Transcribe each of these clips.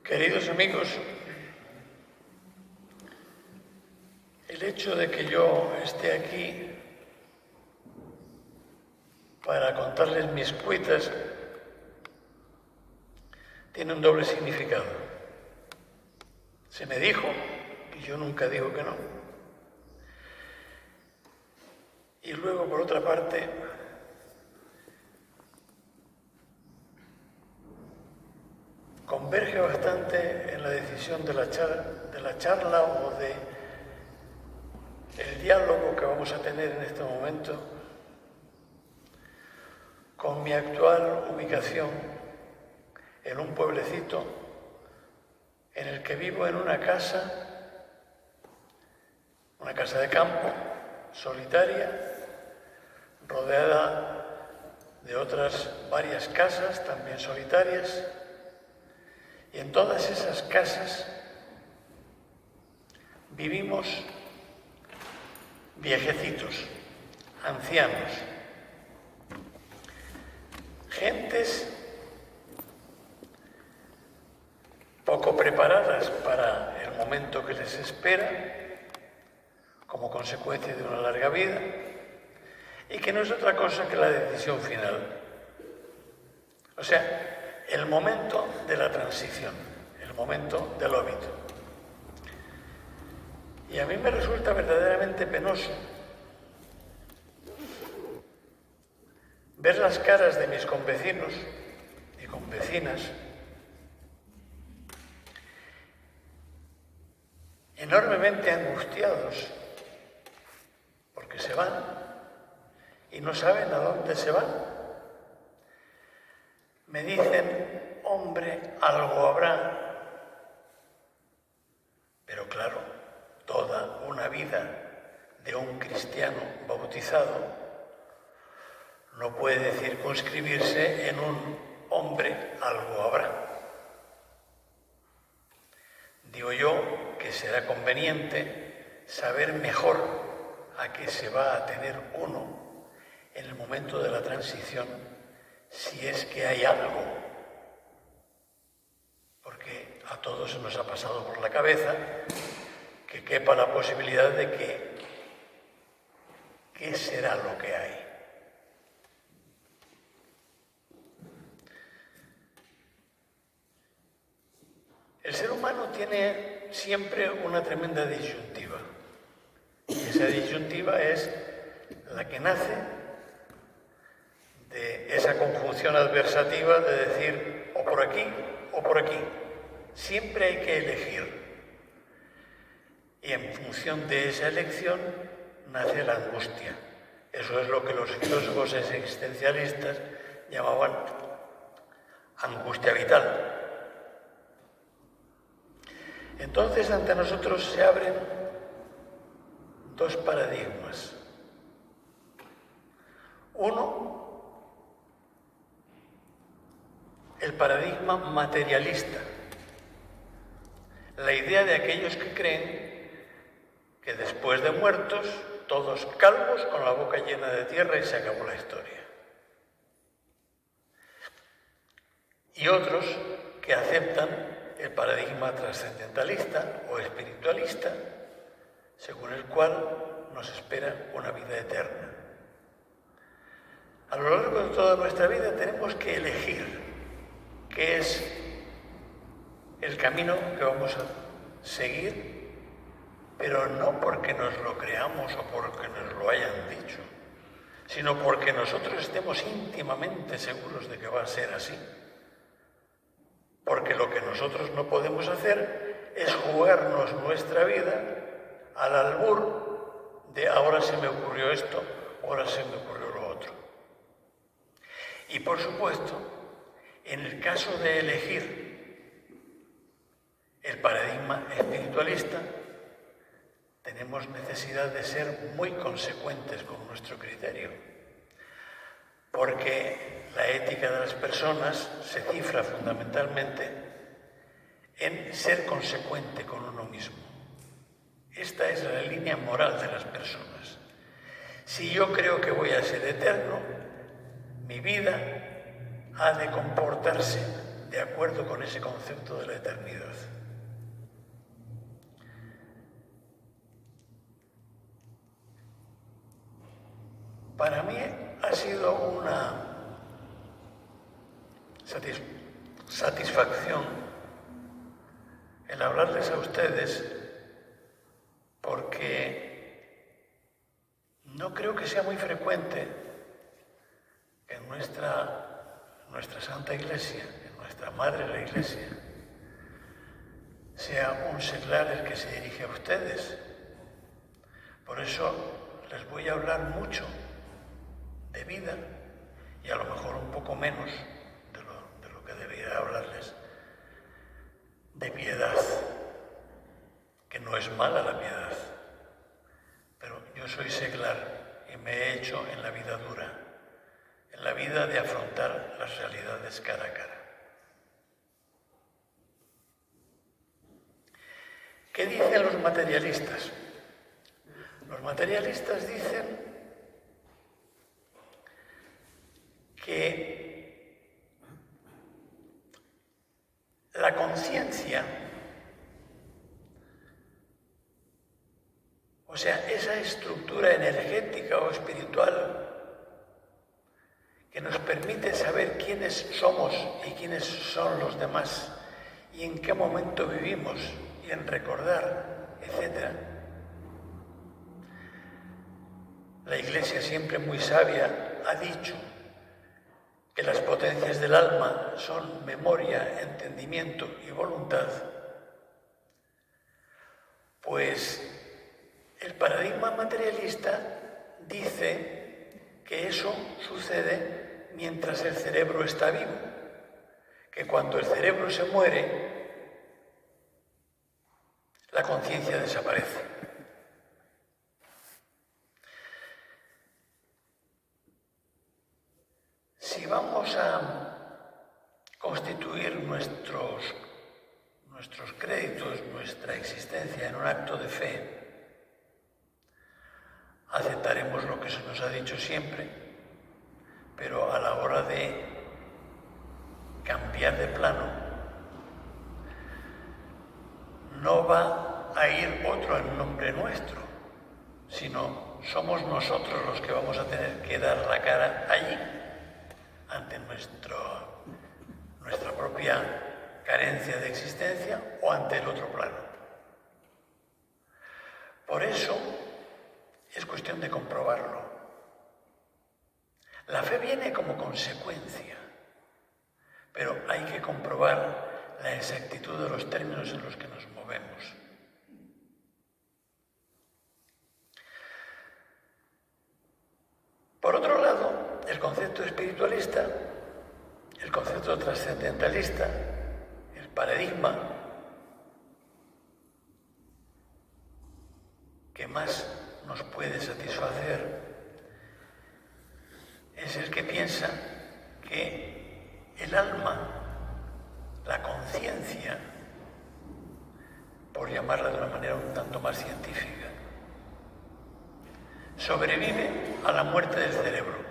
Queridos amigos, el hecho de que yo esté aquí para contarles mis cuitas tiene un doble significado. Se me dijo, y yo nunca digo que no. Y luego, por otra parte, converge bastante en la decisión de la charla o el diálogo que vamos a tener en este momento con mi actual ubicación en un pueblecito en el que vivo en una casa de campo, solitaria, rodeada de otras varias casas también solitarias, y en todas esas casas vivimos viejecitos, ancianos, gentes poco preparadas para el momento que les espera como consecuencia de una larga vida y que no es otra cosa que la decisión final. O sea, el momento de la transición, el momento del óbito. Y a mí me resulta verdaderamente penoso ver las caras de mis convecinos y convecinas enormemente angustiados porque se van y no saben a dónde se van. Me dicen, hombre, algo habrá. Pero claro, toda una vida de un cristiano bautizado no puede circunscribirse en un hombre, algo habrá. Digo yo que será conveniente saber mejor a qué se va a tener uno en el momento de la transición, si es que hay algo, porque a todos se nos ha pasado por la cabeza que quepa la posibilidad de que ¿qué será lo que hay? El ser humano tiene siempre una tremenda disyuntiva. Y esa disyuntiva es la que nace de esa conjunción adversativa de decir o por aquí o por aquí. Siempre hay que elegir. Y en función de esa elección nace la angustia. Eso es lo que los filósofos existencialistas llamaban angustia vital. Entonces ante nosotros se abren dos paradigmas. Uno, el paradigma materialista, la idea de aquellos que creen que después de muertos, todos calvos con la boca llena de tierra y se acabó la historia. Y otros que aceptan el paradigma trascendentalista o espiritualista, según el cual nos espera una vida eterna. A lo largo de toda nuestra vida tenemos que elegir qué es el camino que vamos a seguir, pero no porque nos lo creamos o porque nos lo hayan dicho, sino porque nosotros estemos íntimamente seguros de que va a ser así. Porque lo que nosotros no podemos hacer es jugarnos nuestra vida al albur de ahora se me ocurrió esto, ahora se me ocurrió lo otro. Y por supuesto, en el caso de elegir el paradigma espiritualista, tenemos necesidad de ser muy consecuentes con nuestro criterio, porque la ética de las personas se cifra fundamentalmente en ser consecuente con uno mismo. Esta es la línea moral de las personas. Si yo creo que voy a ser eterno, mi vida ha de comportarse de acuerdo con ese concepto de la eternidad. Para mí ha sido una satisfacción el hablarles a ustedes, porque no creo que sea muy frecuente que en nuestra Santa Iglesia, en nuestra Madre la Iglesia, sea un seglar el que se dirige a ustedes. Por eso les voy a hablar mucho de vida y a lo mejor un poco menos de lo que debería hablarles de piedad, que no es mala la piedad, pero yo soy seglar y me he hecho en la vida dura, en la vida de afrontar las realidades cara a cara. ¿Qué dicen los materialistas? Los materialistas dicen que la conciencia, o sea, esa estructura energética o espiritual que nos permite saber quiénes somos y quiénes son los demás y en qué momento vivimos y en recordar, etc. La Iglesia, siempre muy sabia, ha dicho que las potencias del alma son memoria, entendimiento y voluntad. Pues el paradigma materialista dice que eso sucede mientras el cerebro está vivo, que cuando el cerebro se muere, la conciencia desaparece. Si vamos a constituir nuestros créditos, nuestra existencia en un acto de fe, aceptaremos lo que se nos ha dicho siempre, pero a la hora de cambiar de plano, no va a ir otro en nombre nuestro, sino somos nosotros los que vamos a tener que dar la cara allí, ante nuestra propia carencia de existencia o ante el otro plano. Por eso es cuestión de comprobarlo. La fe viene como consecuencia, pero hay que comprobar la exactitud de los términos en los que nos movemos. Por otro lado, el concepto espiritualista, el concepto trascendentalista, el paradigma que más nos puede satisfacer es el que piensa que el alma, la conciencia, por llamarla de una manera un tanto más científica, sobrevive a la muerte del cerebro.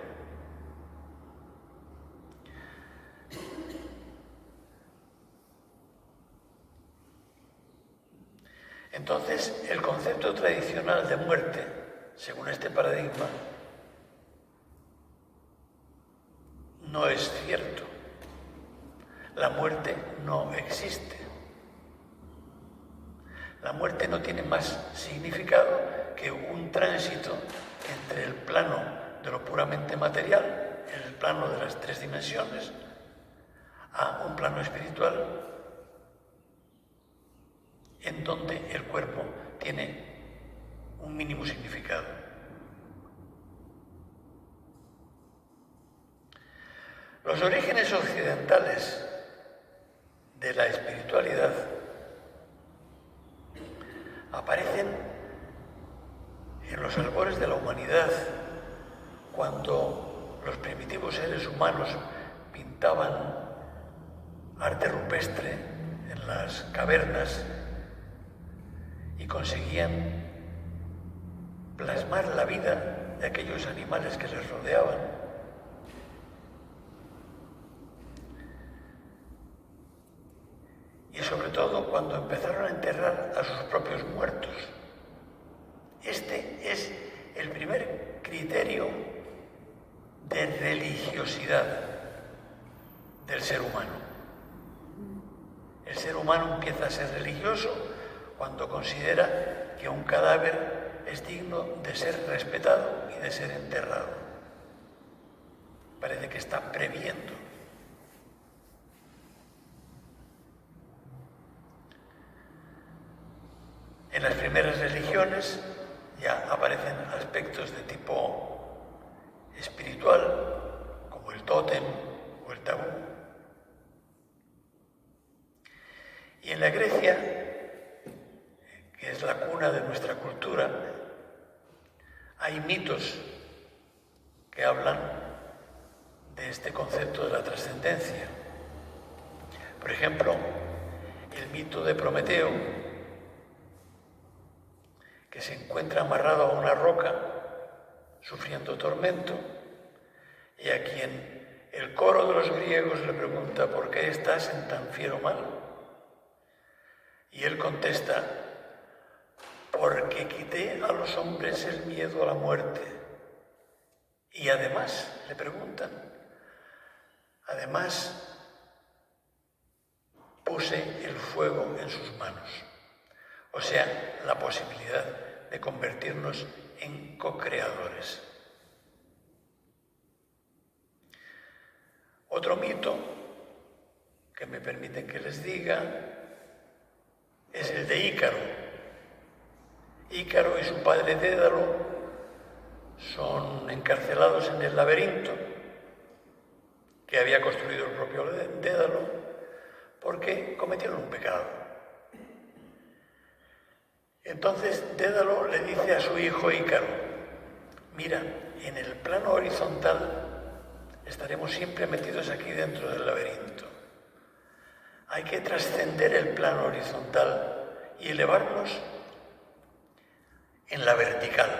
Entonces, el concepto tradicional de muerte, según este paradigma, no es cierto. La muerte no existe. La muerte no tiene más significado que un tránsito entre el plano de lo puramente material, el plano de las tres dimensiones, a un plano espiritual en donde el cuerpo tiene un mínimo significado. Los orígenes occidentales de la espiritualidad aparecen en los albores de la humanidad, cuando los primitivos seres humanos pintaban arte rupestre en las cavernas y conseguían plasmar la vida de aquellos animales que les rodeaban. y sobre todo cuando empezaron a enterrar a sus propios muertos. Este es el primer criterio de religiosidad del ser humano. El ser humano empieza a ser religioso cuando considera que un cadáver es digno de ser respetado y de ser enterrado. Parece que está previendo. En las primeras religiones ya aparecen aspectos de tipo espiritual, como el tótem o el tabú. Y en la Grecia, que es la cuna de nuestra cultura, hay mitos que hablan de este concepto de la trascendencia. Por ejemplo, el mito de Prometeo, que se encuentra amarrado a una roca, sufriendo tormento, y a quien el coro de los griegos le pregunta: ¿por qué estás en tan fiero mal? Y él contesta: porque quité a los hombres el miedo a la muerte. Y además, le preguntan, además puse el fuego en sus manos. O sea, la posibilidad de convertirnos en co-creadores. Otro mito que me permiten que les diga es el de Ícaro. Ícaro y su padre Dédalo son encarcelados en el laberinto que había construido el propio Dédalo porque cometieron un pecado. Entonces Dédalo le dice a su hijo Ícaro: mira, en el plano horizontal estaremos siempre metidos aquí dentro del laberinto. Hay que trascender el plano horizontal y elevarnos en la vertical.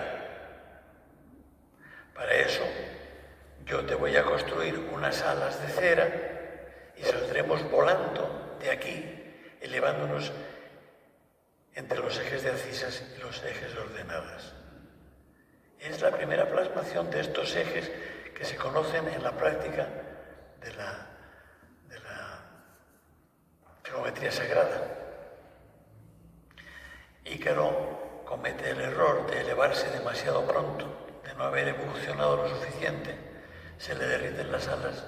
Para eso yo te voy a construir unas alas de cera y saldremos volando de aquí, elevándonos entre los ejes de abscisas y los ejes de ordenadas. Es la primera plasmación de estos ejes que se conocen en la práctica de la geometría sagrada. Ícaro comete el error de elevarse demasiado pronto, de no haber evolucionado lo suficiente, se le derriten las alas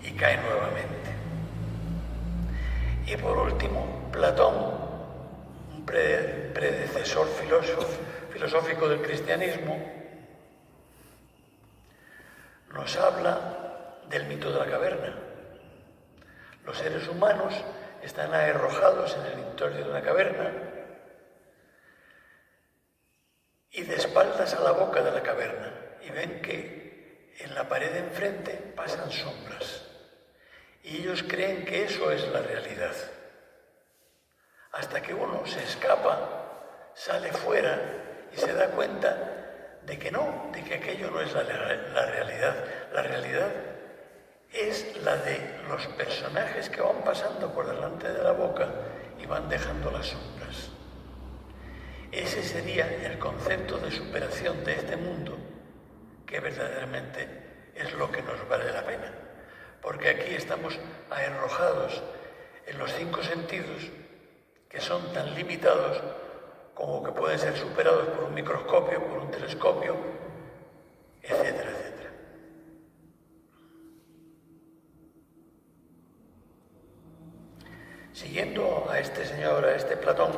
y cae nuevamente. Y por último, Platón, un predecesor filosófico del cristianismo, nos habla del mito de la caverna. Los seres humanos están arrojados en el interior de una caverna y de espaldas a la boca de la caverna, y ven que en la pared de enfrente pasan sombras, y ellos creen que eso es la realidad. Hasta que uno se escapa, sale fuera y se da cuenta de que no, de que aquello no es la realidad. La realidad es la de los personajes que van pasando por delante de la boca y van dejando las sombras. Ese sería el concepto de superación de este mundo, que verdaderamente es lo que nos vale la pena. Porque aquí estamos arrojados en los 5 sentidos, que son tan limitados como que pueden ser superados por un microscopio, por un telescopio, etcétera, etcétera. Siguiendo a este señor, a este Platón,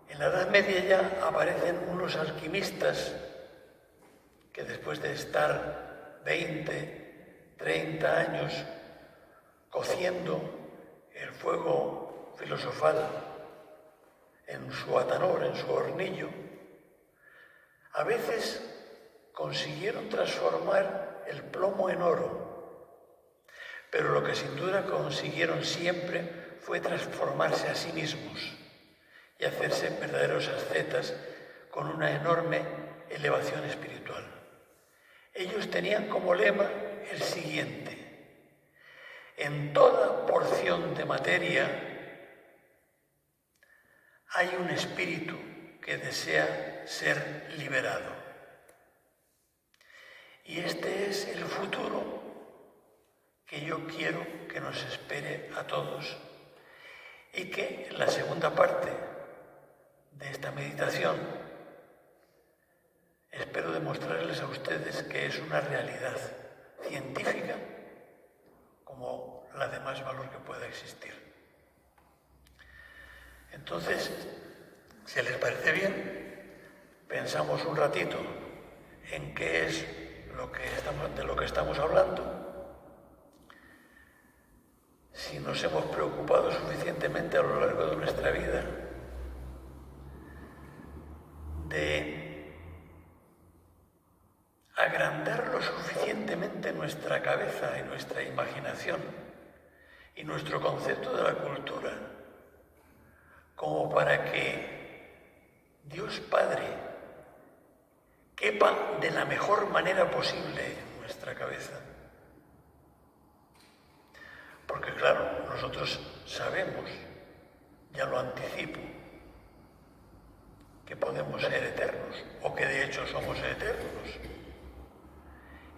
en la Edad Media ya aparecen unos alquimistas que después de estar 20, 30 años cociendo el fuego filosofal en su atanor, en su hornillo, a veces consiguieron transformar el plomo en oro, pero lo que sin duda consiguieron siempre fue transformarse a sí mismos y hacerse verdaderos ascetas con una enorme elevación espiritual. Ellos tenían como lema el siguiente: en toda porción de materia hay un espíritu que desea ser liberado. Y este es el futuro que yo quiero que nos espere a todos y que en la segunda parte de esta meditación espero demostrarles a ustedes que es una realidad científica como la de más valor que pueda existir. Entonces, si les parece bien, pensamos un ratito en qué es de lo que estamos hablando, si nos hemos preocupado suficientemente a lo largo de nuestra vida de agrandar lo suficientemente nuestra cabeza y nuestra imaginación y nuestro concepto de la cultura como para que Dios Padre quepa de la mejor manera posible en nuestra cabeza. Porque claro, nosotros sabemos, ya lo anticipo, que podemos ser eternos, o que de hecho somos eternos.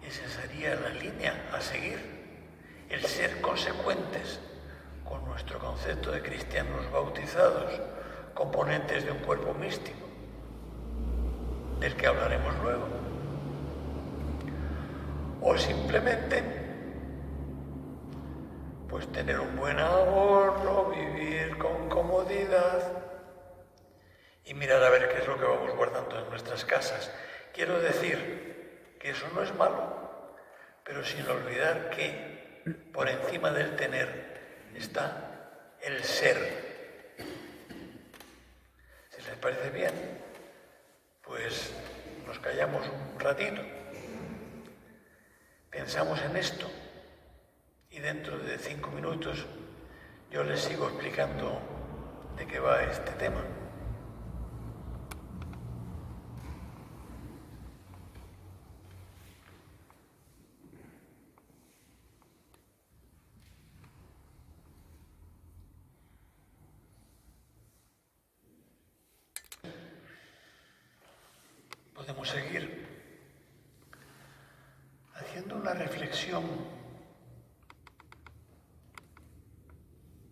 Esa sería la línea a seguir, el ser consecuentes con nuestro concepto de cristianos bautizados, componentes de un cuerpo místico, del que hablaremos luego. O simplemente pues tener un buen ahorro, vivir con comodidad y mirar a ver qué es lo que vamos guardando en nuestras casas. Quiero decir que eso no es malo, pero sin olvidar que por encima del tener está el ser. Si les parece bien, pues nos callamos un ratito, pensamos en esto y dentro de 5 minutos yo les sigo explicando de qué va este tema. Podemos seguir haciendo una reflexión,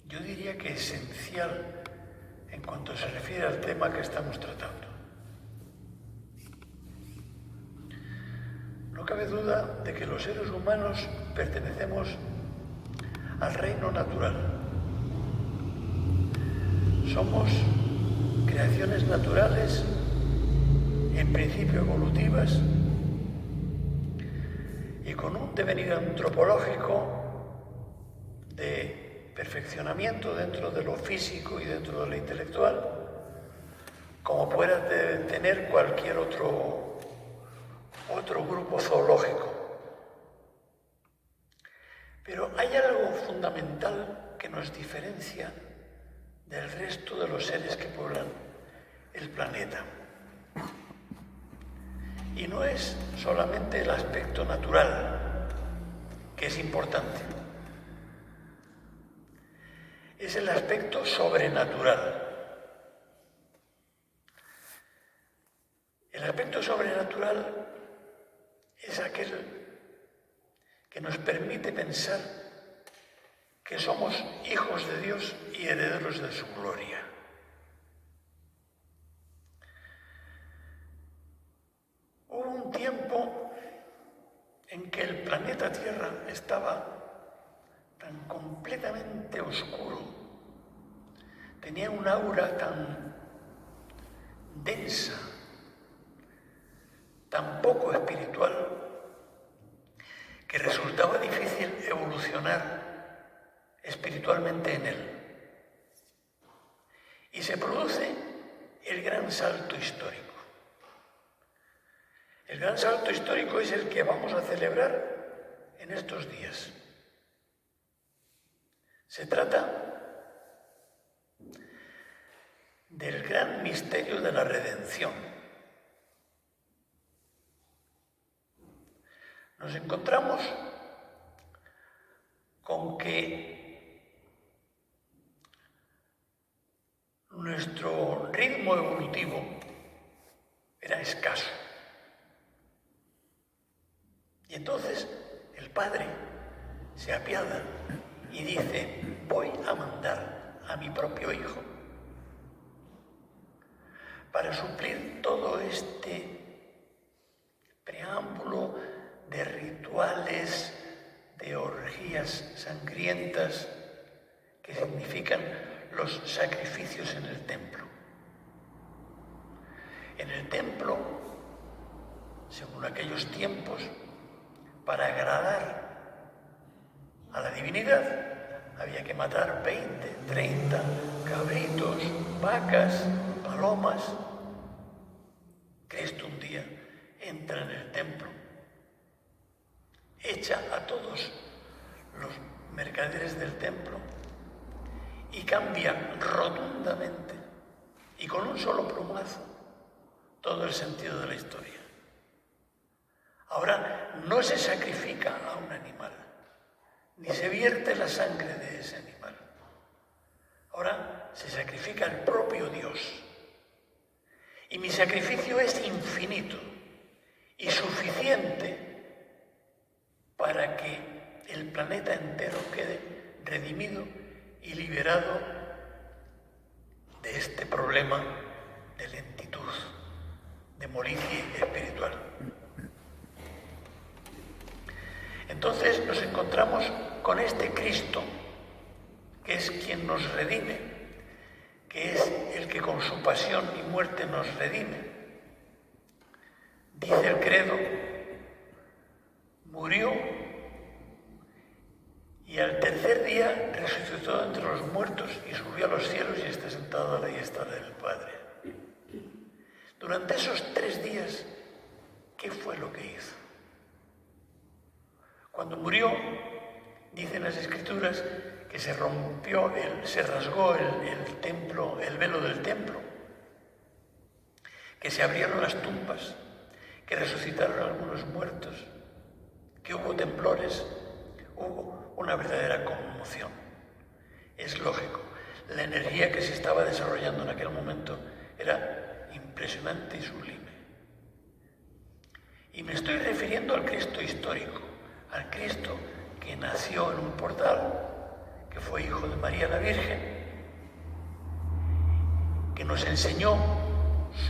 yo diría que esencial en cuanto se refiere al tema que estamos tratando. No cabe duda de que los seres humanos pertenecemos al reino natural. Somos creaciones naturales, en principio evolutivas, y con un devenir antropológico de perfeccionamiento dentro de lo físico y dentro de lo intelectual, como pueda tener cualquier otro grupo zoológico. Pero hay algo fundamental que nos diferencia del resto de los seres que pueblan el planeta. Y no es solamente el aspecto natural, que es importante. Es el aspecto sobrenatural. El aspecto sobrenatural es aquel que nos permite pensar que somos hijos de Dios y herederos de su gloria. Hubo un tiempo en que el planeta Tierra estaba tan completamente oscuro, tenía un aura tan densa, tan poco espiritual, que resultaba difícil evolucionar espiritualmente en él. Y se produce el gran salto histórico. El gran salto histórico es el que vamos a celebrar en estos días. Se trata del gran misterio de la redención. Nos encontramos con que que nuestro ritmo evolutivo era escaso. Y entonces el Padre se apiada y dice: voy a mandar a mi propio Hijo para suplir todo este preámbulo de rituales, de orgías sangrientas que significan los sacrificios en el templo. En el templo, según aquellos tiempos, para agradar a la divinidad, había que matar 20, 30 cabritos, vacas, palomas. Cristo un día entra en el templo, echa a todos los mercaderes del templo y cambia rotundamente y con un solo plumazo todo el sentido de la historia. Ahora no se sacrifica a un animal, ni se vierte la sangre de ese animal. Ahora se sacrifica al propio Dios. Y mi sacrificio es infinito y suficiente para que el planeta entero quede redimido y liberado de este problema de lentitud, de molicie espiritual. Entonces nos encontramos con este Cristo, que es quien nos redime, que es el que con su pasión y muerte nos redime. Dice el credo: murió y al tercer día resucitó entre los muertos y subió a los cielos y está sentado a la diestra del Padre. Durante esos 3 días, ¿qué fue lo que hizo? Cuando murió, dicen las Escrituras que se rasgó el templo, el velo del templo, que se abrieron las tumbas, que resucitaron algunos muertos, que hubo temblores, hubo una verdadera conmoción. Es lógico, la energía que se estaba desarrollando en aquel momento era impresionante y sublime. Y me estoy refiriendo al Cristo histórico, al Cristo que nació en un portal, que fue hijo de María la Virgen, que nos enseñó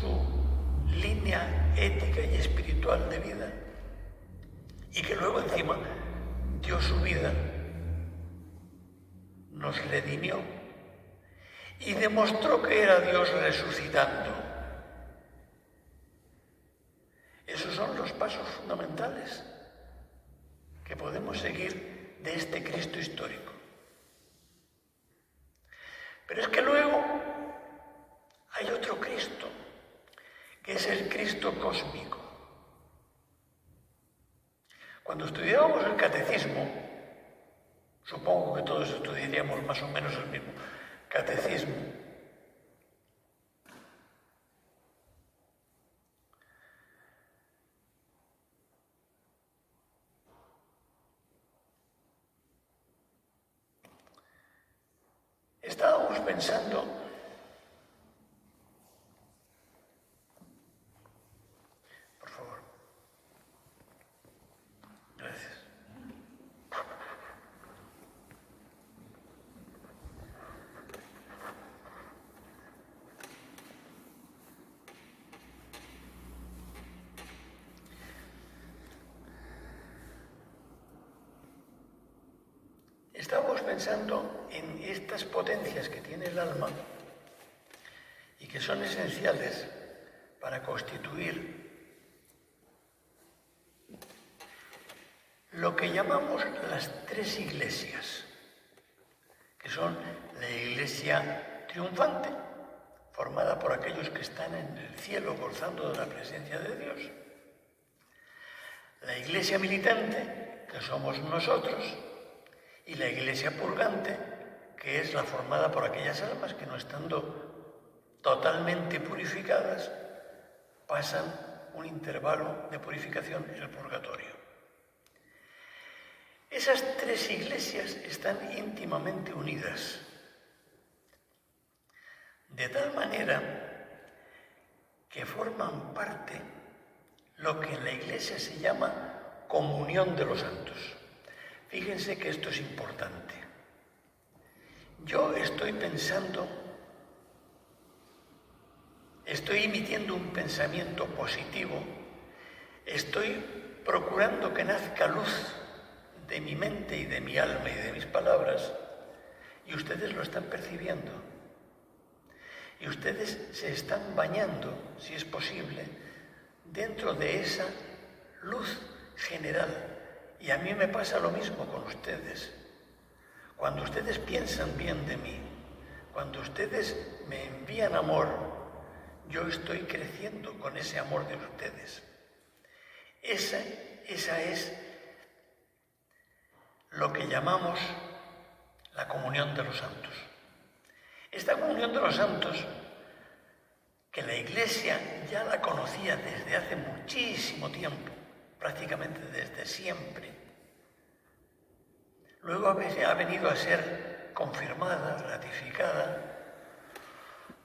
su línea ética y espiritual de vida, y que luego encima dio su vida, nos redimió y demostró que era Dios resucitando. Esos son los pasos fundamentales que podemos seguir de este Cristo histórico. Pero es que luego hay otro Cristo, que es el Cristo cósmico. Cuando estudiábamos el catecismo, supongo que todos estudiaríamos más o menos el mismo catecismo, estábamos pensando en estas potencias que tiene el alma y que son esenciales para constituir lo que llamamos las 3 iglesias, que son la iglesia triunfante, formada por aquellos que están en el cielo gozando de la presencia de Dios, la iglesia militante, que somos nosotros, y la iglesia purgante, que es la formada por aquellas almas que, no estando totalmente purificadas, pasan un intervalo de purificación en el purgatorio. Esas tres iglesias están íntimamente unidas, de tal manera que forman parte lo que en la iglesia se llama comunión de los santos. Fíjense que esto es importante. Yo estoy pensando, estoy emitiendo un pensamiento positivo, estoy procurando que nazca luz de mi mente y de mi alma y de mis palabras, y ustedes lo están percibiendo. Y ustedes se están bañando, si es posible, dentro de esa luz general. Y a mí me pasa lo mismo con ustedes. Cuando ustedes piensan bien de mí, cuando ustedes me envían amor, yo estoy creciendo con ese amor de ustedes. Esa es lo que llamamos la comunión de los santos. Esta comunión de los santos, que la Iglesia ya la conocía desde hace muchísimo tiempo, prácticamente desde siempre, luego ha venido a ser confirmada, ratificada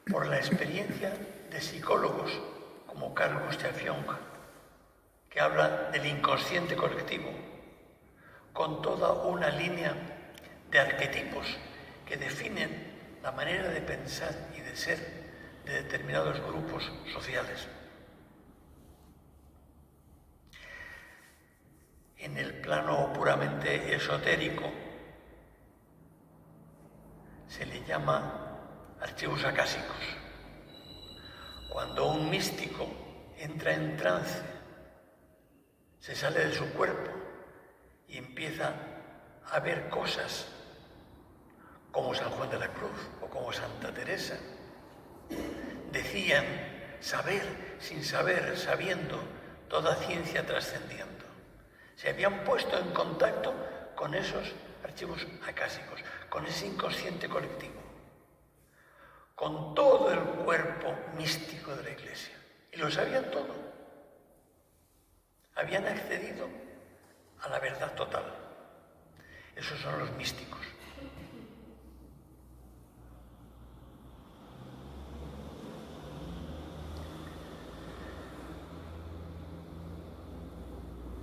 por la experiencia de psicólogos como Carl Gustav Jung, que habla del inconsciente colectivo, con toda una línea de arquetipos que definen la manera de pensar y de ser de determinados grupos sociales. En el plano puramente esotérico se le llama archivos acásicos. Cuando un místico entra en trance, se sale de su cuerpo y empieza a ver cosas como San Juan de la Cruz o como Santa Teresa. Decían saber sin saber, sabiendo, toda ciencia trascendiendo. Se habían puesto en contacto con esos archivos acásicos, con ese inconsciente colectivo, con todo el cuerpo místico de la Iglesia. Y lo sabían todo. Habían accedido a la verdad total. Esos son los místicos.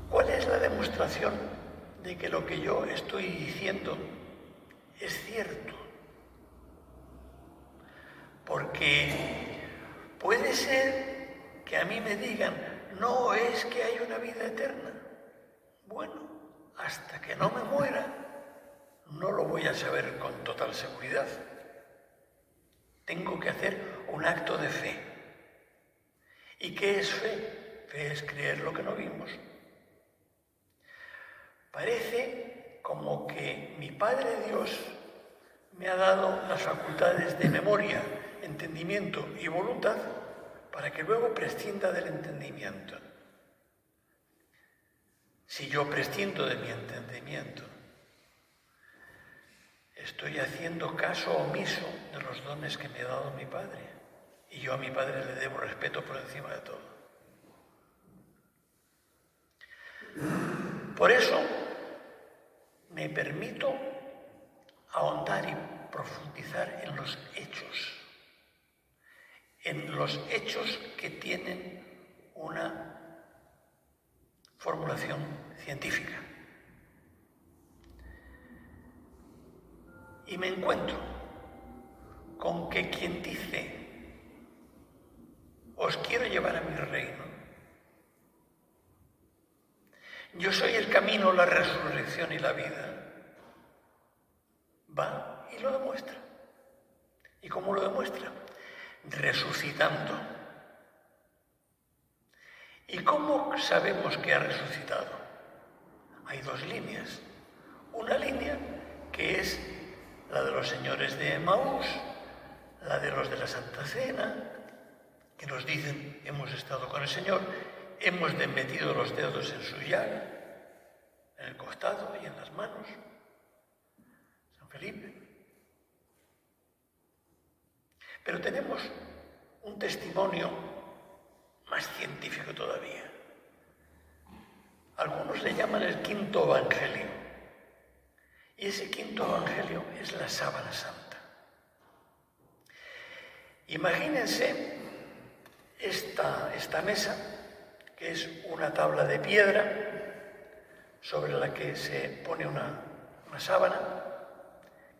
¿Cuál es la demostración de que lo que yo estoy diciendo es cierto? Porque puede ser que a mí me digan, no es que hay una vida eterna. Bueno, hasta que no me muera, no lo voy a saber con total seguridad. Tengo que hacer un acto de fe. ¿Y qué es fe? Fe es creer lo que no vimos. Parece como que mi Padre Dios me ha dado las facultades de memoria, entendimiento y voluntad para que luego prescinda del entendimiento. Si yo prescindo de mi entendimiento, estoy haciendo caso omiso de los dones que me ha dado mi Padre. Y yo a mi Padre le debo respeto por encima de todo. Por eso me permito ahondar y profundizar en los hechos que tienen una formulación científica. Y me encuentro con que quien dice, os quiero llevar a mi reino, yo soy el camino, la resurrección y la vida, va y lo demuestra. ¿Y cómo lo demuestra? Resucitando. ¿Y cómo sabemos que ha resucitado? Hay dos líneas. Una línea que es la de los señores de Emaús, la de los de la Santa Cena, que nos dicen, hemos estado con el Señor, hemos metido los dedos en su llaga, en el costado y en las manos. San Felipe. Pero tenemos un testimonio más científico todavía. Algunos le llaman el quinto evangelio. Y ese quinto evangelio es la sábana santa. Imagínense esta mesa, que es una tabla de piedra sobre la que se pone una sábana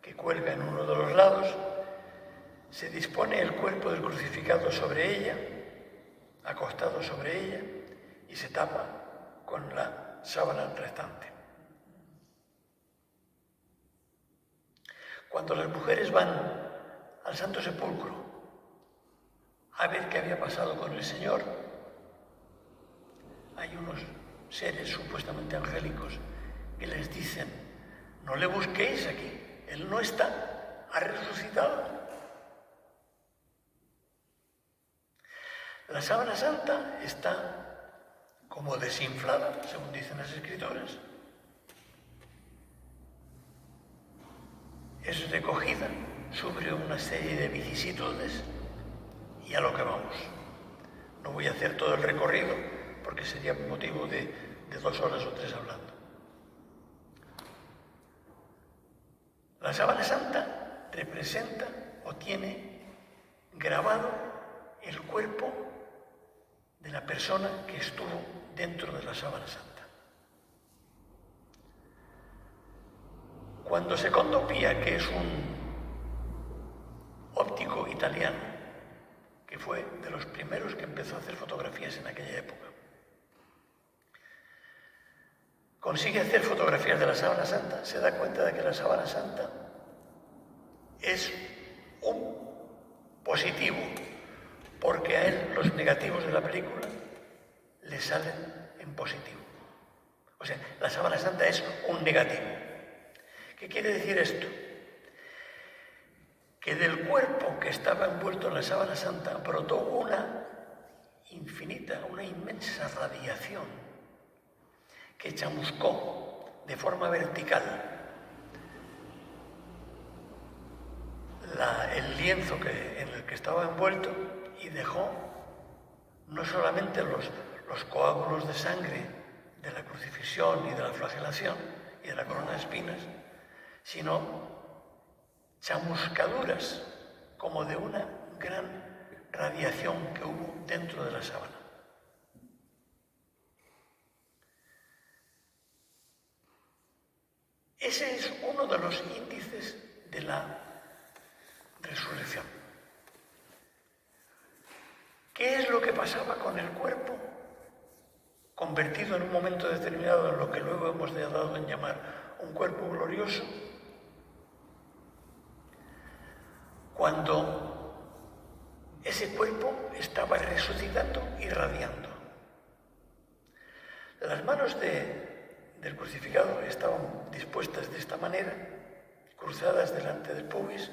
que cuelga en uno de los lados, se dispone el cuerpo del crucificado sobre ella, acostado sobre ella, y se tapa con la sábana restante. Cuando las mujeres van al Santo Sepulcro a ver qué había pasado con el Señor, hay unos seres supuestamente angélicos que les dicen: no le busquéis aquí, Él no está, ha resucitado. La sábana santa está como desinflada, según dicen las Escrituras. Es recogida sobre una serie de vicisitudes y a lo que vamos. No voy a hacer todo el recorrido porque sería motivo de 2 horas o 3 hablando. La sábana santa representa o tiene grabado el cuerpo de la persona que estuvo dentro de la sábana santa. Cuando Secondo Pia, que es un óptico italiano, que fue de los primeros que empezó a hacer fotografías en aquella época, consigue hacer fotografías de la sábana santa, se da cuenta de que la sábana santa es un positivo, porque a él los negativos de la película le salen en positivo. O sea, la sábana santa es un negativo. ¿Qué quiere decir esto? Que del cuerpo que estaba envuelto en la sábana santa brotó una inmensa radiación que chamuscó de forma vertical el lienzo en el que estaba envuelto y dejó no solamente los coágulos de sangre de la crucifixión y de la flagelación y de la corona de espinas, sino chamuscaduras como de una gran radiación que hubo dentro de la sábana. Ese es uno de los índices de la resurrección. ¿Qué es lo que pasaba con el cuerpo convertido en un momento determinado en lo que luego hemos dado en llamar un cuerpo glorioso? Cuando ese cuerpo estaba resucitando y radiando. Las manos del crucificado estaban dispuestas de esta manera, cruzadas delante del pubis.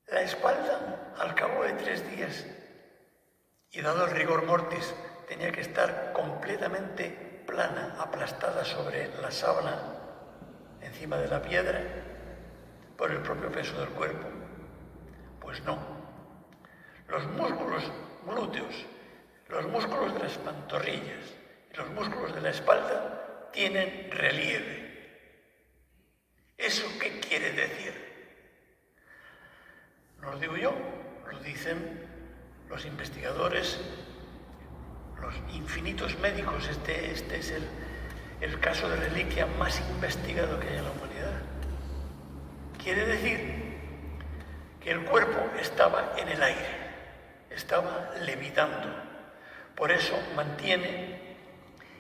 La espalda, al cabo de 3 días, y dado el rigor mortis, tenía que estar completamente plana, aplastada sobre la sábana, encima de la piedra, por el propio peso del cuerpo. Pues no. Los músculos glúteos, los músculos de las pantorrillas y los músculos de la espalda tienen relieve. ¿Eso qué quiere decir? No lo digo yo, lo dicen los investigadores, los infinitos médicos. Este es el caso de reliquia más investigado que hay en la humanidad. Quiere decir que el cuerpo estaba en el aire, estaba levitando. Por eso mantiene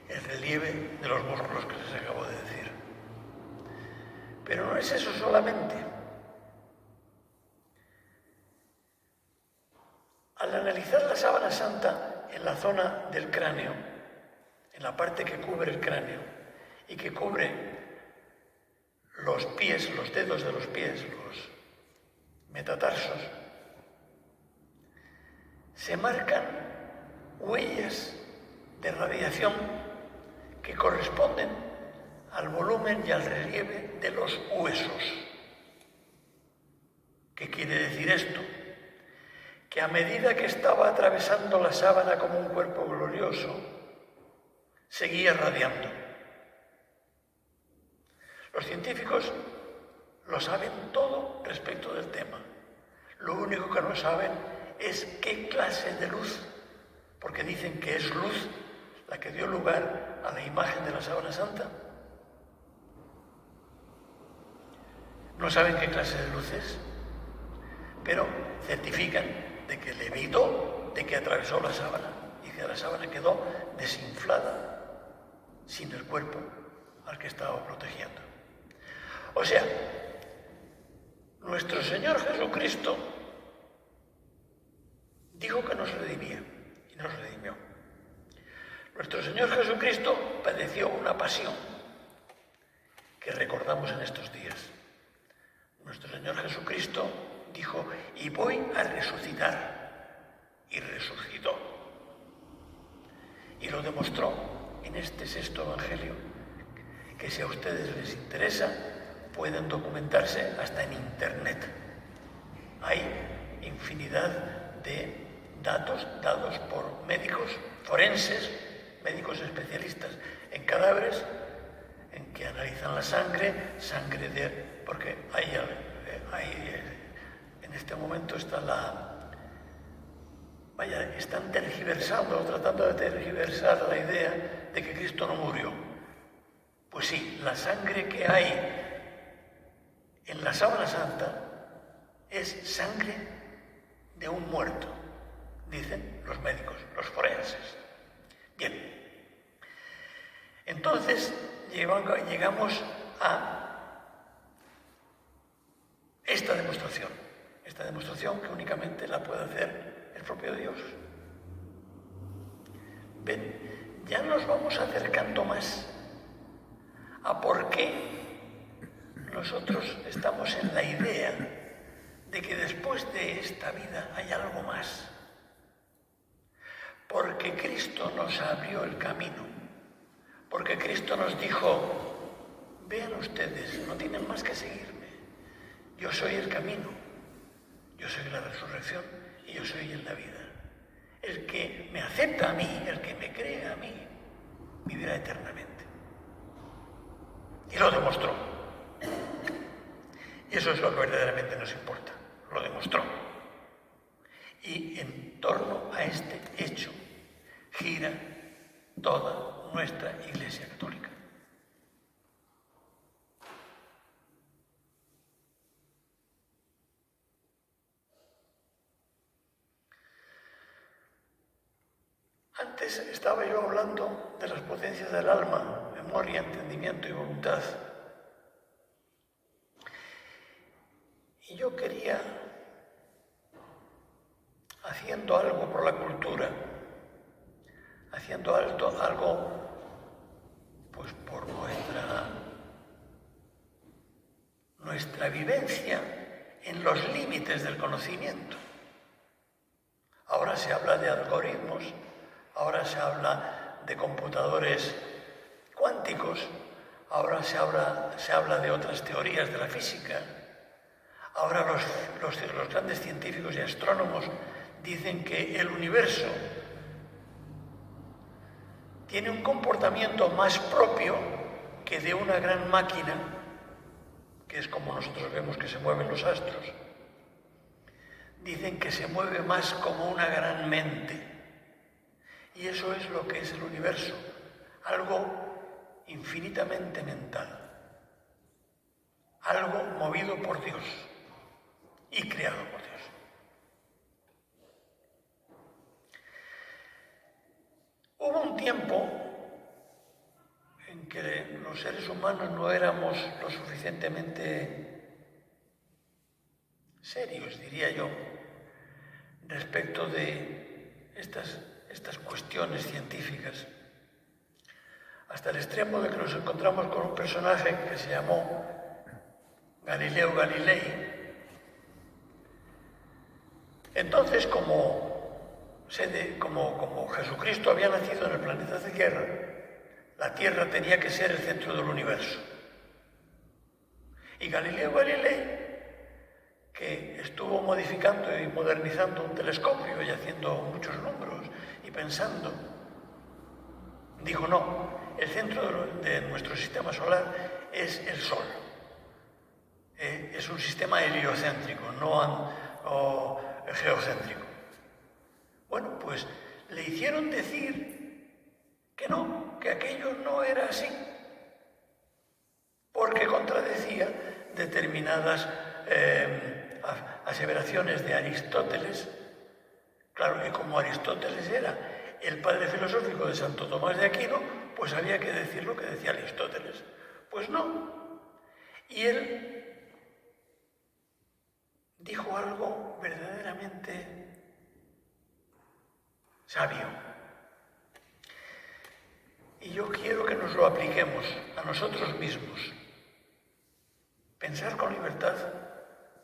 el relieve de los músculos que les acabo de decir. Pero no es eso solamente. Al analizar la sábana santa en la zona del cráneo, en la parte que cubre el cráneo y que cubre los pies, los dedos de los pies, los metatarsos, se marcan huellas de radiación que corresponden al volumen y al relieve de los huesos. ¿Qué quiere decir esto? Que a medida que estaba atravesando la sábana como un cuerpo glorioso, seguía radiando. Los científicos lo saben todo respecto del tema. Lo único que no saben es qué clase de luz, porque dicen que es luz la que dio lugar a la imagen de la sábana santa. No saben qué clase de luz es, pero certifican de que levitó, de que atravesó la sábana y que la sábana quedó desinflada, sin el cuerpo al que estaba protegiendo. O sea, nuestro Señor Jesucristo dijo que nos redimía y nos redimió. Nuestro Señor Jesucristo padeció una pasión que recordamos en estos días. Nuestro Señor Jesucristo dijo, y voy a resucitar, y resucitó. Y lo demostró en este sexto Evangelio, que si a ustedes les interesa, pueden documentarse hasta en Internet. Hay infinidad de datos dados por médicos forenses, médicos especialistas en cadáveres, en que analizan la sangre porque en este momento están tergiversando, o tratando de tergiversar la idea de que Cristo no murió. Pues sí, la sangre que hay en la sábana santa es sangre de un muerto, dicen los médicos, los forenses. Bien, entonces llegamos a esta demostración que únicamente la puede hacer el propio Dios. Ven, ya nos vamos acercando más a por qué nosotros estamos en la idea de que después de esta vida hay algo más. Porque Cristo nos abrió el camino. Porque Cristo nos dijo, vean ustedes, no tienen más que seguirme. Yo soy el camino, yo soy la resurrección y yo soy la vida. El que me acepta a mí, el que me cree a mí, vivirá eternamente. Y lo demostró. Y eso es lo que verdaderamente nos importa. Lo demostró. Y en torno a este hecho gira toda nuestra Iglesia Católica. Antes estaba yo hablando de las potencias del alma, memoria, entendimiento y voluntad. Y yo quería, haciendo algo por la cultura, haciendo algo pues por nuestra vivencia en los límites del conocimiento. Ahora se habla de algoritmos, ahora se habla de computadores cuánticos, ahora se habla de otras teorías de la física. Ahora los grandes científicos y astrónomos dicen que el universo tiene un comportamiento más propio que de una gran máquina, que es como nosotros vemos que se mueven los astros. Dicen que se mueve más como una gran mente. Y eso es lo que es el universo, algo infinitamente mental, algo movido por Dios y creado por Dios. Hubo un tiempo en que los seres humanos no éramos lo suficientemente serios, diría yo, respecto de estas cuestiones científicas, hasta el extremo de que nos encontramos con un personaje que se llamó Galileo Galilei. Entonces, como Jesucristo había nacido en el planeta Tierra, la Tierra tenía que ser el centro del universo. Y Galileo Galilei, que estuvo modificando y modernizando un telescopio y haciendo muchos números y pensando, dijo no, el centro de nuestro sistema solar es el Sol. Es un sistema heliocéntrico, no geocéntrico. Bueno, pues le hicieron decir que no, que aquello no era así, porque contradecía determinadas aseveraciones de Aristóteles. Claro, y como Aristóteles era el padre filosófico de Santo Tomás de Aquino, pues había que decir lo que decía Aristóteles. Pues no. Y él dijo algo verdaderamente sabio. Y yo quiero que nos lo apliquemos a nosotros mismos. Pensar con libertad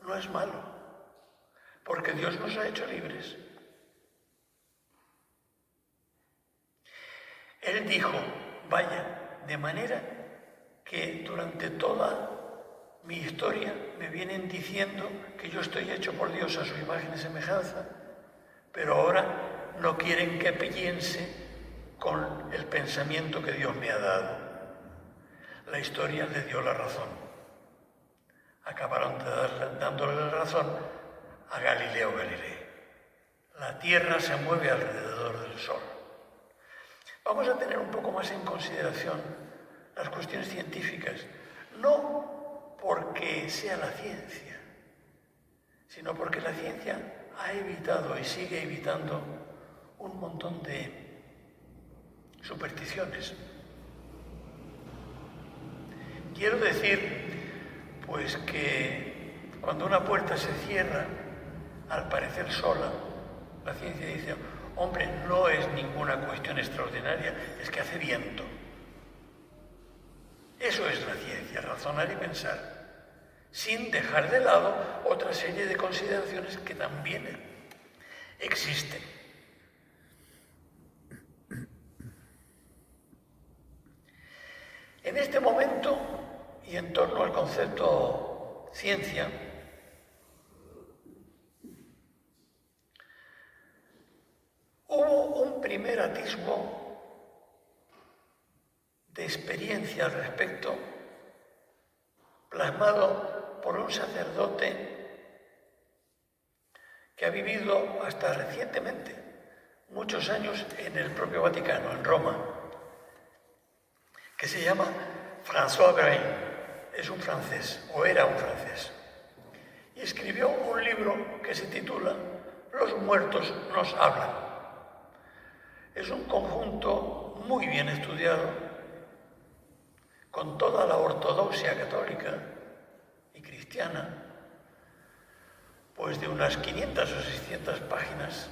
no es malo, porque Dios nos ha hecho libres. Él dijo, vaya, de manera que durante toda mi historia me vienen diciendo que yo estoy hecho por Dios a su imagen y semejanza, pero ahora no quieren que piense con el pensamiento que Dios me ha dado. La historia le dio la razón. Acabaron dándole la razón a Galileo Galilei. La Tierra se mueve alrededor del Sol. Vamos a tener un poco más en consideración las cuestiones científicas, no porque sea la ciencia, sino porque la ciencia ha evitado y sigue evitando un montón de supersticiones. Quiero decir, pues que cuando una puerta se cierra, al parecer sola, la ciencia dice, hombre, no es ninguna cuestión extraordinaria, es que hace viento. Eso es la ciencia, razonar y pensar, sin dejar de lado otra serie de consideraciones que también existen. En este momento, y en torno al concepto ciencia, hubo un primer atisbo de experiencia al respecto, plasmado por un sacerdote que ha vivido hasta recientemente muchos años en el propio Vaticano, en Roma, que se llama François Brain. Es un francés, o era un francés, y escribió un libro que se titula Los muertos nos hablan. Es un conjunto muy bien estudiado, con toda la ortodoxia católica y cristiana, pues de unas 500 o 600 páginas,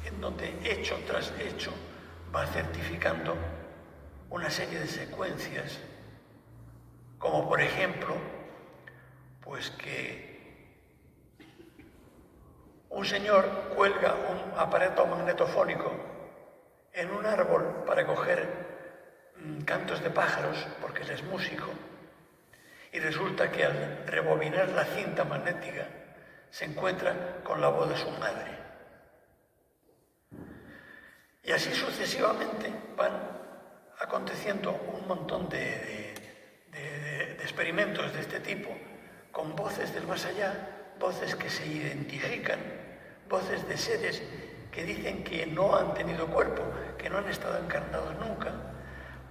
en donde hecho tras hecho va certificando una serie de secuencias, como por ejemplo, pues que un señor cuelga un aparato magnetofónico en un árbol para coger cantos de pájaros, porque él es músico, y resulta que al rebobinar la cinta magnética se encuentra con la voz de su madre. Y así sucesivamente van aconteciendo un montón de experimentos de este tipo, con voces del más allá, voces que se identifican, voces de seres que dicen que no han tenido cuerpo, que no han estado encarnados nunca,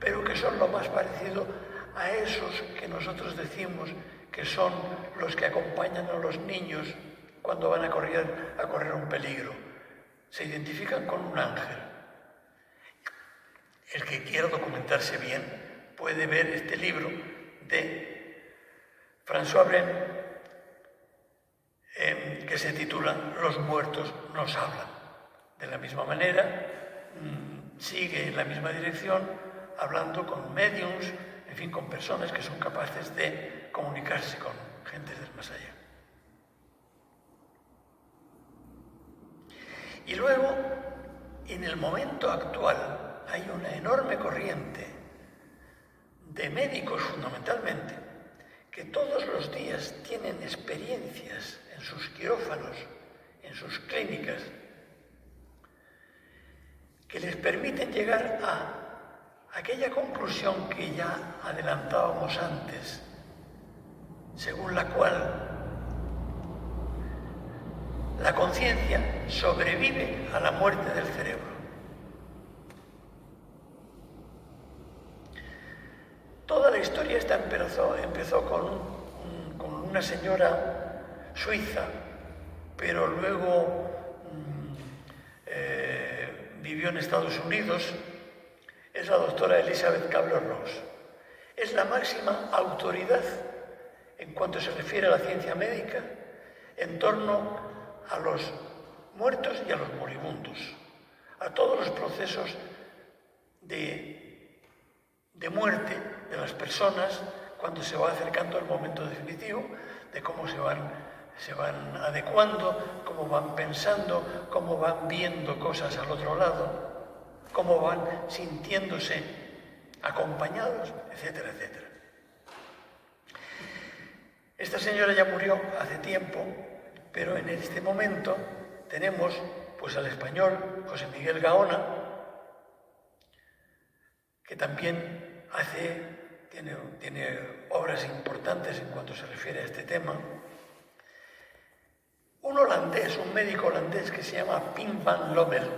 pero que son lo más parecido a esos que nosotros decimos que son los que acompañan a los niños cuando van a correr un peligro. Se identifican con un ángel. El que quiera documentarse bien puede ver este libro de François Brain, que se titula Los muertos nos hablan. De la misma manera, sigue en la misma dirección, hablando con médiums, en fin, con personas que son capaces de comunicarse con gente del más allá. Y luego, en el momento actual, hay una enorme corriente de médicos fundamentalmente que todos los días tienen experiencias en sus quirófanos, en sus clínicas, que les permiten llegar a aquella conclusión que ya adelantábamos antes, según la cual la conciencia sobrevive a la muerte del cerebro. Toda la historia esta empezó con una señora suiza, pero luego vivió en Estados Unidos. Es la doctora Elizabeth Kubler-Ross. Es la máxima autoridad en cuanto se refiere a la ciencia médica en torno a los muertos y a los moribundos, a todos los procesos de muerte de las personas cuando se va acercando el momento definitivo, de cómo se van adecuando, cómo van pensando, cómo van viendo cosas al otro lado, cómo van sintiéndose acompañados, etcétera, etcétera. Esta señora ya murió hace tiempo, pero en este momento tenemos pues al español José Miguel Gaona, que también tiene obras importantes en cuanto se refiere a este tema. Un holandés, un médico holandés que se llama Pim van Lommel,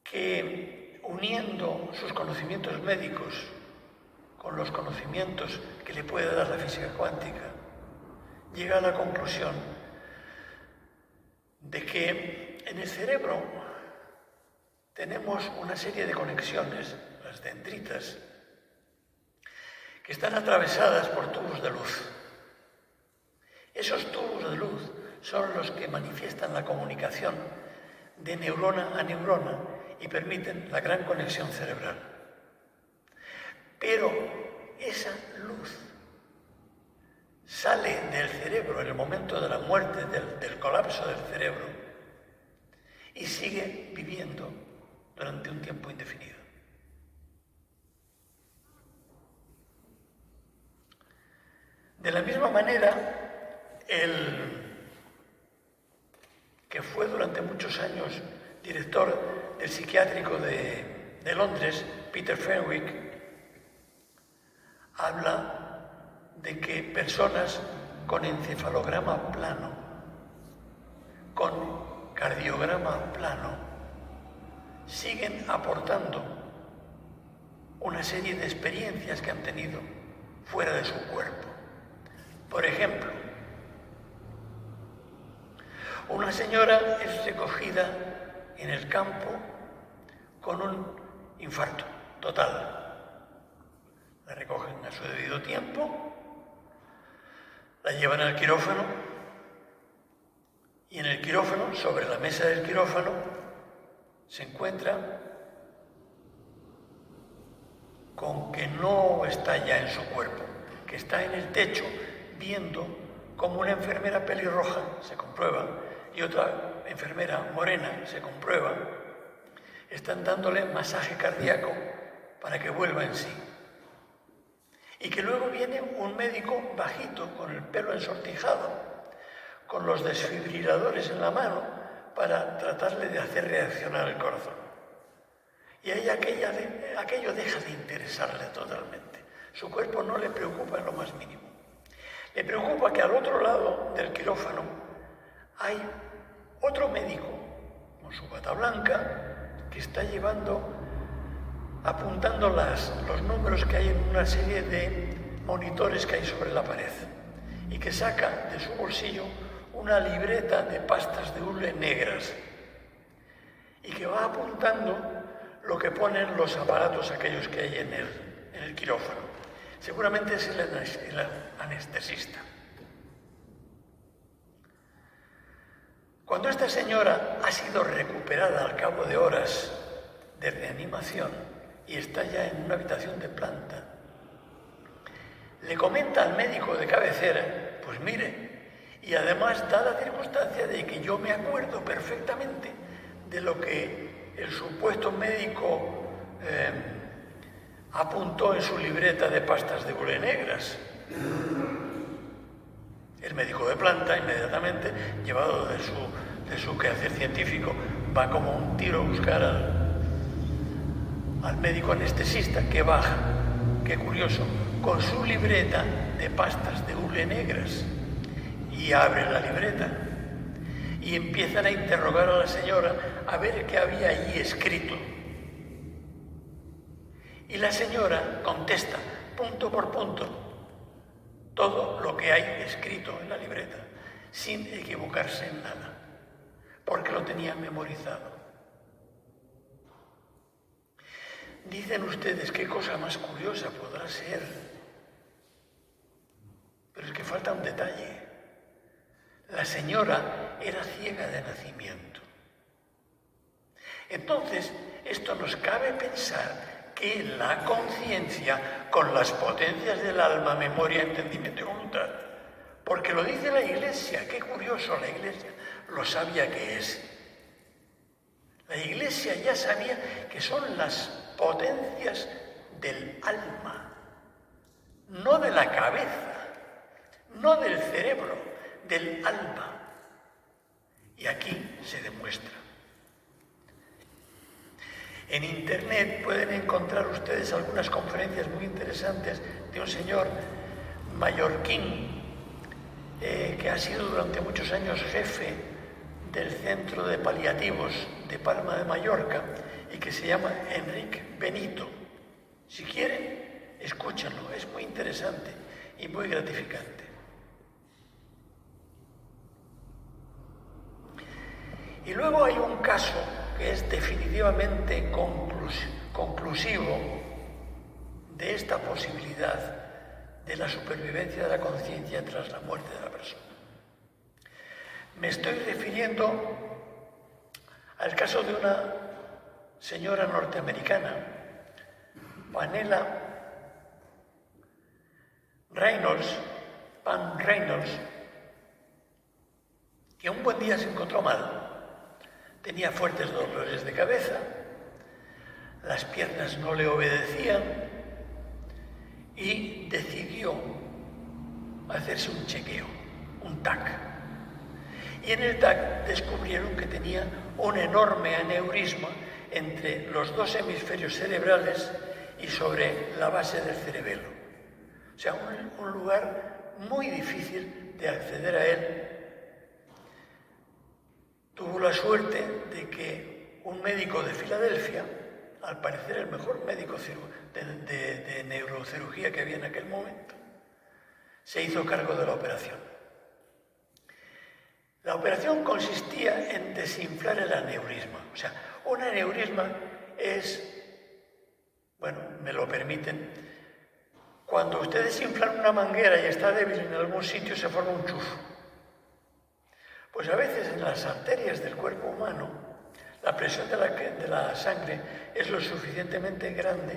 que uniendo sus conocimientos médicos con los conocimientos que le puede dar la física cuántica, llega a la conclusión de que en el cerebro tenemos una serie de conexiones, las dendritas, que están atravesadas por tubos de luz. Esos tubos de luz son los que manifiestan la comunicación de neurona a neurona y permiten la gran conexión cerebral. Pero esa luz sale del cerebro en el momento de la muerte, del colapso del cerebro, y sigue viviendo durante un tiempo indefinido. De la misma manera, el que fue durante muchos años director del psiquiátrico de Londres, Peter Fenwick, habla de que personas con encefalograma plano, con cardiograma plano, siguen aportando una serie de experiencias que han tenido fuera de su cuerpo. Por ejemplo, una señora es recogida en el campo con un infarto total. La recogen a su debido tiempo, la llevan al quirófano y en el quirófano, sobre la mesa del quirófano, se encuentra con que no está ya en su cuerpo, que está en el techo viendo cómo una enfermera pelirroja, se comprueba, y otra enfermera morena, se comprueba, están dándole masaje cardíaco para que vuelva en sí. Y que luego viene un médico bajito, con el pelo ensortijado, con los desfibriladores en la mano, para tratarle de hacer reaccionar el corazón. Y ahí aquello deja de interesarle totalmente. Su cuerpo no le preocupa en lo más mínimo. Le preocupa que al otro lado del quirófano hay otro médico con su bata blanca que está apuntando los números que hay en una serie de monitores que hay sobre la pared y que saca de su bolsillo una libreta de pastas de hule negras y que va apuntando lo que ponen los aparatos aquellos que hay en el quirófano. Seguramente es el anestesista. Cuando esta señora ha sido recuperada al cabo de horas de reanimación y está ya en una habitación de planta, le comenta al médico de cabecera, pues mire, y además da la circunstancia de que yo me acuerdo perfectamente de lo que el supuesto médico apuntó en su libreta de pastas de hule negras. El médico de planta, inmediatamente, llevado de su quehacer científico, va como un tiro a buscar al médico anestesista, que baja, qué curioso, con su libreta de pastas de hule negras, y abre la libreta y empiezan a interrogar a la señora a ver qué había allí escrito. Y la señora contesta punto por punto todo lo que hay escrito en la libreta, sin equivocarse en nada, porque lo tenía memorizado. Dicen ustedes qué cosa más curiosa podrá ser, pero es que falta un detalle. La señora era ciega de nacimiento. Entonces, esto nos cabe pensar que la conciencia, con las potencias del alma, memoria, entendimiento y voluntad, porque lo dice la Iglesia, qué curioso, la Iglesia lo sabía que es. La Iglesia ya sabía que son las potencias del alma, no de la cabeza, no del cerebro, del alma. Y aquí se demuestra. En Internet pueden encontrar ustedes algunas conferencias muy interesantes de un señor mallorquín que ha sido durante muchos años jefe del Centro de Paliativos de Palma de Mallorca y que se llama Enrique Benito. Si quieren, escúchenlo, es muy interesante y muy gratificante. Y luego hay un caso que es definitivamente conclusivo de esta posibilidad de la supervivencia de la conciencia tras la muerte de la persona. Me estoy refiriendo al caso de una señora norteamericana, Pamela Reynolds, que un buen día se encontró mal. Tenía fuertes dolores de cabeza, las piernas no le obedecían y decidió hacerse un chequeo, un TAC. Y en el TAC descubrieron que tenía un enorme aneurisma entre los dos hemisferios cerebrales y sobre la base del cerebelo. O sea, un lugar muy difícil de acceder a él. Tuvo la suerte de que un médico de Filadelfia, al parecer el mejor médico de neurocirugía que había en aquel momento, se hizo cargo de la operación. La operación consistía en desinflar el aneurisma. O sea, un aneurisma es, bueno, me lo permiten, cuando ustedes desinflan una manguera y está débil en algún sitio se forma un chufo. Pues a veces en las arterias del cuerpo humano la presión de la sangre es lo suficientemente grande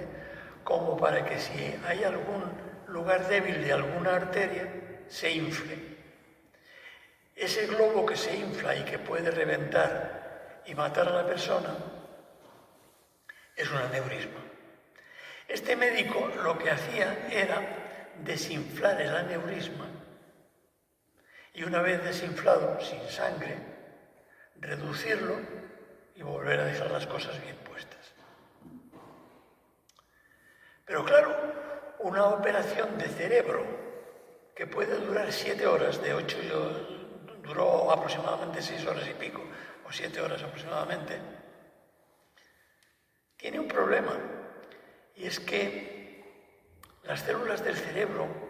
como para que si hay algún lugar débil de alguna arteria se infle. Ese globo que se infla y que puede reventar y matar a la persona es un aneurisma. Este médico lo que hacía era desinflar el aneurisma y una vez desinflado, sin sangre, reducirlo y volver a dejar las cosas bien puestas. Pero claro, una operación de cerebro que puede durar 7 horas, de 8 duró aproximadamente 6 horas y pico, o 7 horas aproximadamente, tiene un problema, y es que las células del cerebro,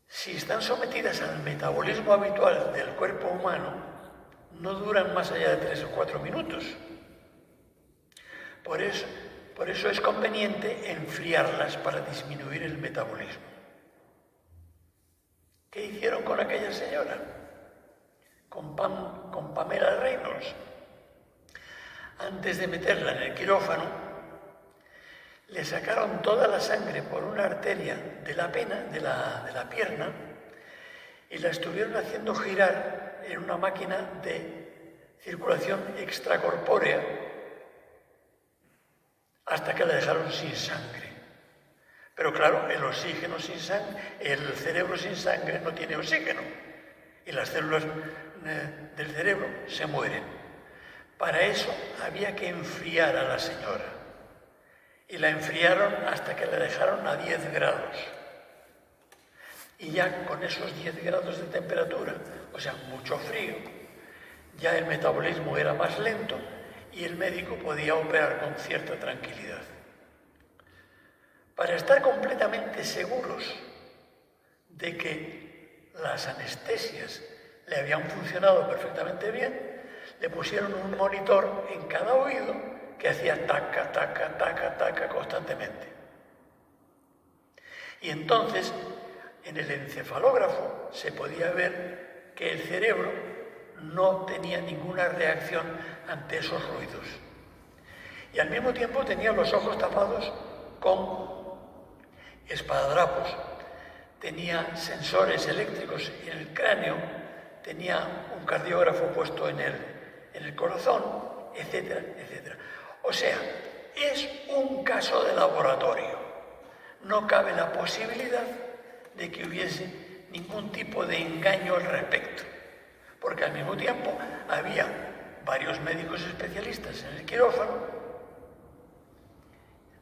si están sometidas al metabolismo habitual del cuerpo humano, no duran más allá de 3 o 4 minutos. Por eso es conveniente enfriarlas para disminuir el metabolismo. ¿Qué hicieron con aquella señora? Con Pamela Reynolds. Antes de meterla en el quirófano, le sacaron toda la sangre por una arteria de la pierna y la estuvieron haciendo girar en una máquina de circulación extracorpórea hasta que la dejaron sin sangre. Pero claro, el cerebro sin sangre no tiene oxígeno. y las células del cerebro se mueren. Para eso había que enfriar a la señora y la enfriaron hasta que la dejaron a 10 grados. Y ya con esos 10 grados de temperatura, o sea, mucho frío, ya el metabolismo era más lento y el médico podía operar con cierta tranquilidad. Para estar completamente seguros de que las anestesias le habían funcionado perfectamente bien, le pusieron un monitor en cada oído que hacía taca, taca, taca, taca constantemente. Y entonces, en el encefalógrafo se podía ver que el cerebro no tenía ninguna reacción ante esos ruidos. Y al mismo tiempo tenía los ojos tapados con esparadrapos. Tenía sensores eléctricos en el cráneo, tenía un cardiógrafo puesto en el corazón, etcétera, etcétera. O sea, es un caso de laboratorio. No cabe la posibilidad de que hubiese ningún tipo de engaño al respecto, porque al mismo tiempo había varios médicos especialistas en el quirófano,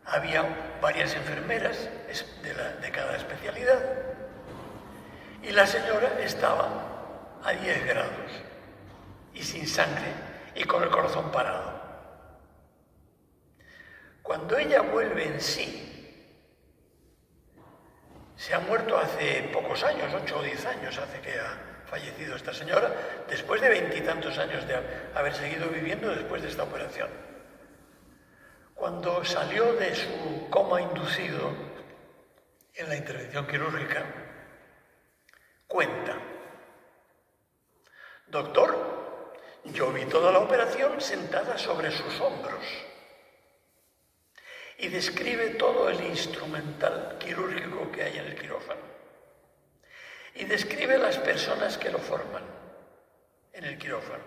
había varias enfermeras de cada especialidad, y la señora estaba a 10 grados y sin sangre y con el corazón parado. Cuando ella vuelve en sí, se ha muerto hace pocos años, 8 o 10 años hace que ha fallecido esta señora, después de 20 y tantos años de haber seguido viviendo después de esta operación. Cuando salió de su coma inducido en la intervención quirúrgica, cuenta: doctor, yo vi toda la operación sentada sobre sus hombros. Y describe todo el instrumental quirúrgico que hay en el quirófano. Y describe las personas que lo forman en el quirófano.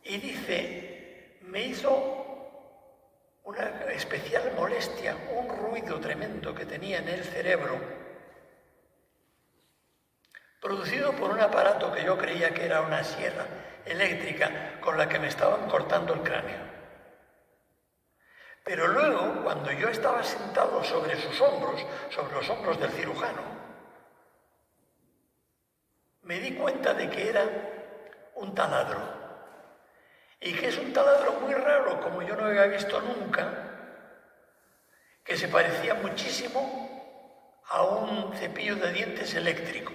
Y dice, me hizo una especial molestia, un ruido tremendo que tenía en el cerebro, producido por un aparato que yo creía que era una sierra eléctrica con la que me estaban cortando el cráneo. Pero luego, cuando yo estaba sentado sobre sus hombros, sobre los hombros del cirujano, me di cuenta de que era un taladro. Y que es un taladro muy raro, como yo no había visto nunca, que se parecía muchísimo a un cepillo de dientes eléctrico.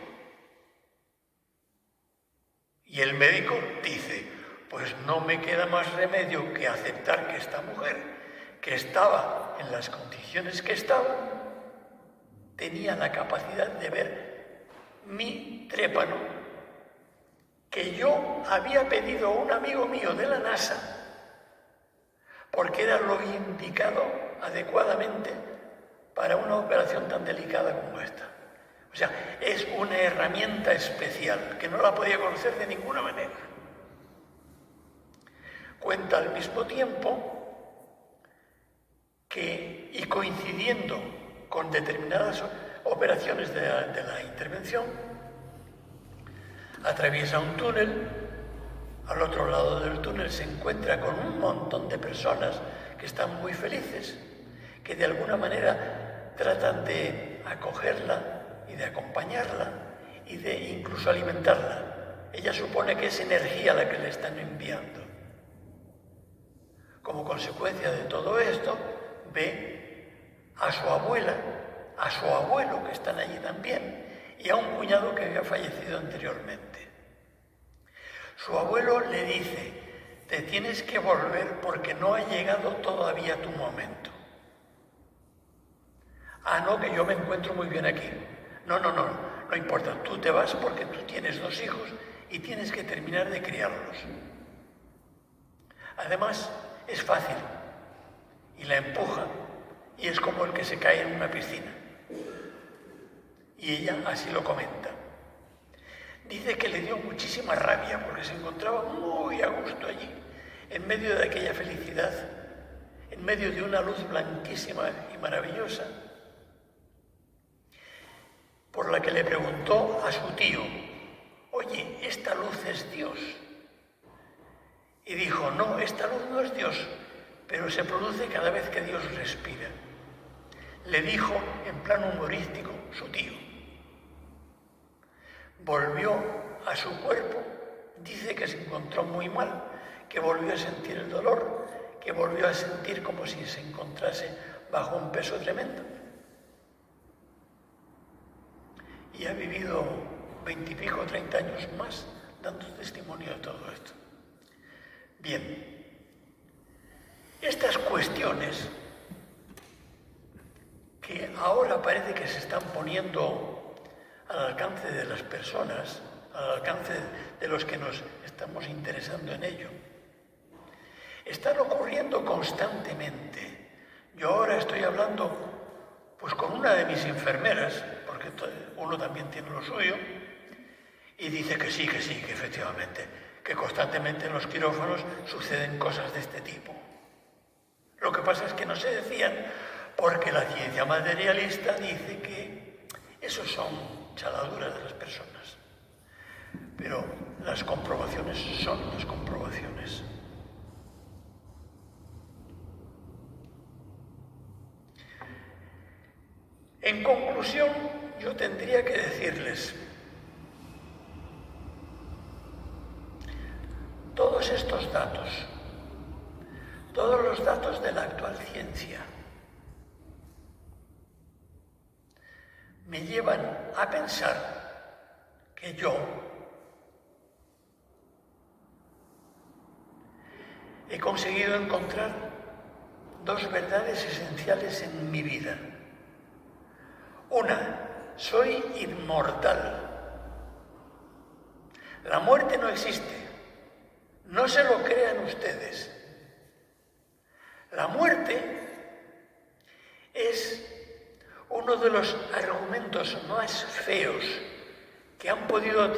Y el médico dice, pues no me queda más remedio que aceptar que esta mujer, que estaba en las condiciones que estaba, tenía la capacidad de ver mi trépano, que yo había pedido a un amigo mío de la NASA, porque era lo indicado adecuadamente para una operación tan delicada como esta. O sea, es una herramienta especial que no la podía conocer de ninguna manera. Cuenta al mismo tiempo que, y coincidiendo con determinadas operaciones de la intervención, atraviesa un túnel, al otro lado del túnel se encuentra con un montón de personas que están muy felices, que de alguna manera tratan de acogerla y de acompañarla y de incluso alimentarla. Ella supone que es energía la que le están enviando. Como consecuencia de todo esto, ve a su abuela, a su abuelo, que están allí también, y a un cuñado que había fallecido anteriormente. Su abuelo le dice, te tienes que volver porque no ha llegado todavía tu momento. Ah, no, que yo me encuentro muy bien aquí. No importa, tú te vas porque tú tienes 2 hijos y tienes que terminar de criarlos. Además, es fácil, y la empuja, y es como el que se cae en una piscina. Y ella así lo comenta. Dice que le dio muchísima rabia porque se encontraba muy a gusto allí, en medio de aquella felicidad, en medio de una luz blanquísima y maravillosa. por la que le preguntó a su tío: oye, ¿esta luz es Dios? Y dijo: no, esta luz no es Dios, pero se produce cada vez que Dios respira. Le dijo en plan humorístico su tío. Volvió a su cuerpo, dice que se encontró muy mal, que volvió a sentir el dolor, que volvió a sentir como si se encontrase bajo un peso tremendo. Y ha vivido 20 y pico, 30 años más dando testimonio de todo esto. Bien, estas cuestiones que ahora parece que se están poniendo al alcance de las personas, al alcance de los que nos estamos interesando en ello, están ocurriendo constantemente. Yo ahora estoy hablando pues con una de mis enfermeras, porque uno también tiene lo suyo, y dice que sí, que efectivamente, que constantemente en los quirófanos suceden cosas de este tipo. Lo que pasa es que no se decían porque la ciencia materialista dice que eso son chaladuras de las personas. Pero las comprobaciones son las comprobaciones. En conclusión, yo tendría que decirles: todos estos datos, todos los datos de la actual ciencia, me llevan a pensar que yo he conseguido encontrar dos verdades esenciales en mi vida. Una, soy inmortal. La muerte no existe. No se lo crean ustedes. La muerte es uno de los argumentos más feos que han podido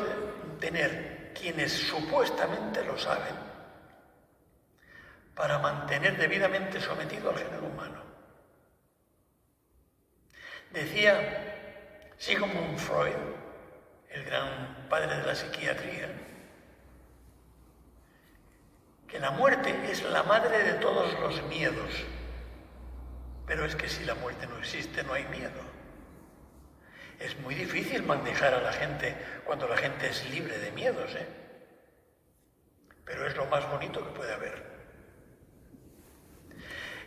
tener quienes supuestamente lo saben para mantener debidamente sometido al género humano. Decía Sigmund Freud, el gran padre de la psiquiatría, que la muerte es la madre de todos los miedos. Pero es que si la muerte no existe, no hay miedo. Es muy difícil manejar a la gente cuando la gente es libre de miedos, ¿eh? Pero es lo más bonito que puede haber.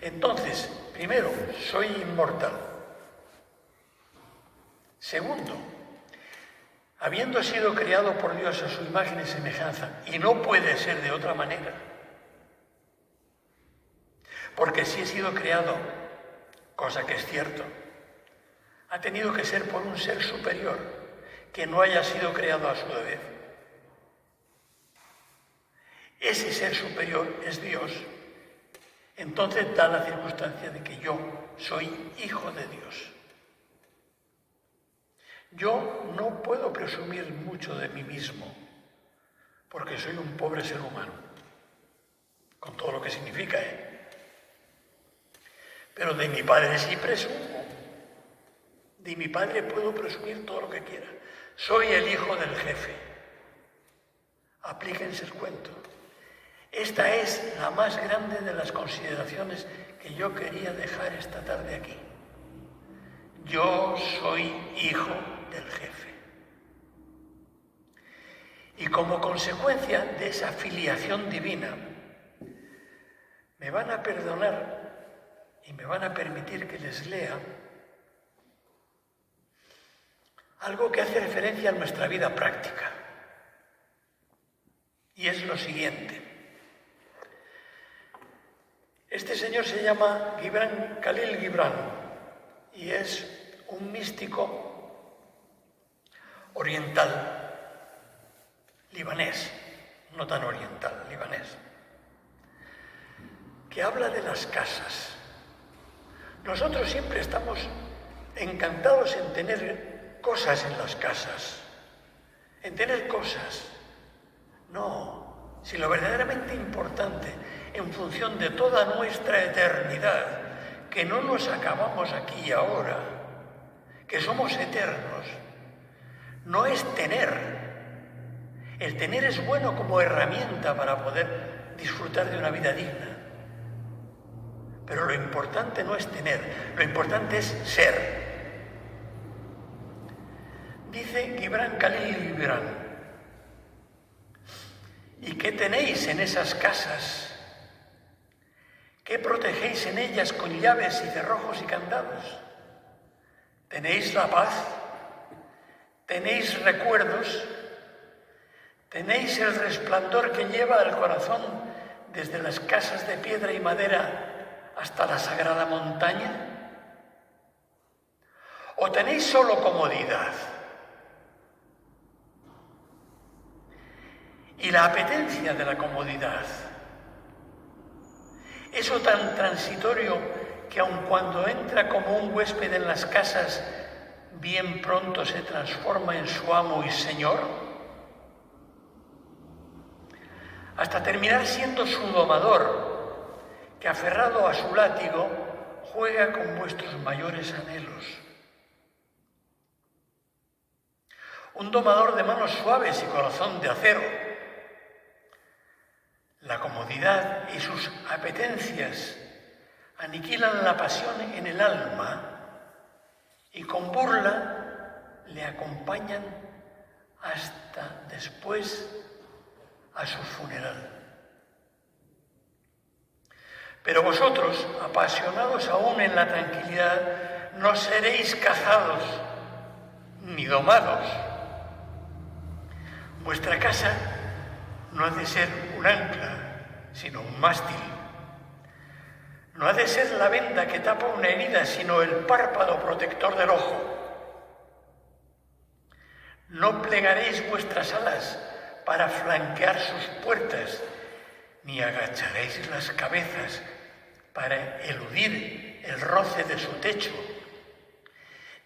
Entonces, primero, soy inmortal. Segundo, habiendo sido creado por Dios a su imagen y semejanza, y no puede ser de otra manera, porque si he sido creado, cosa que es cierto, ha tenido que ser por un ser superior que no haya sido creado a su vez. Ese ser superior es Dios. Entonces da la circunstancia de que yo soy hijo de Dios. Yo no puedo presumir mucho de mí mismo, porque soy un pobre ser humano, con todo lo que significa, Pero de mi padre sí presumo. De mi padre puedo presumir todo lo que quiera. Soy el hijo del jefe. Aplíquense el cuento. Esta es la más grande de las consideraciones que yo quería dejar esta tarde aquí. Yo soy hijo del jefe. Y como consecuencia de esa filiación divina, me van a perdonar y me van a permitir que les lea algo que hace referencia a nuestra vida práctica. Y es lo siguiente. Este señor se llama Gibran Khalil Gibran y es un místico oriental, libanés, no tan oriental, libanés, que habla de las casas. Nosotros siempre estamos encantados en tener cosas en las casas, en tener cosas. No, si lo verdaderamente importante en función de toda nuestra eternidad, que no nos acabamos aquí y ahora, que somos eternos, no es tener. El tener es bueno como herramienta para poder disfrutar de una vida digna. Pero lo importante no es tener, lo importante es ser. Dice Gibran Khalil Gibran: ¿y qué tenéis en esas casas? ¿Qué protegéis en ellas con llaves y cerrojos y candados? ¿Tenéis la paz? ¿Tenéis recuerdos? ¿Tenéis el resplandor que lleva al corazón desde las casas de piedra y madera hasta la sagrada montaña? ¿O tenéis solo comodidad? Y la apetencia de la comodidad, eso tan transitorio que aun cuando entra como un huésped en las casas, bien pronto se transforma en su amo y señor, hasta terminar siendo su domador, que aferrado a su látigo juega con vuestros mayores anhelos. Un domador de manos suaves y corazón de acero. La comodidad y sus apetencias aniquilan la pasión en el alma y con burla le acompañan hasta después a su funeral. Pero vosotros, apasionados aún en la tranquilidad, no seréis cazados ni domados. Vuestra casa no ha de ser un ancla, sino un mástil. No ha de ser la venda que tapa una herida, sino el párpado protector del ojo. No plegaréis vuestras alas para flanquear sus puertas, ni agacharéis las cabezas para eludir el roce de su techo,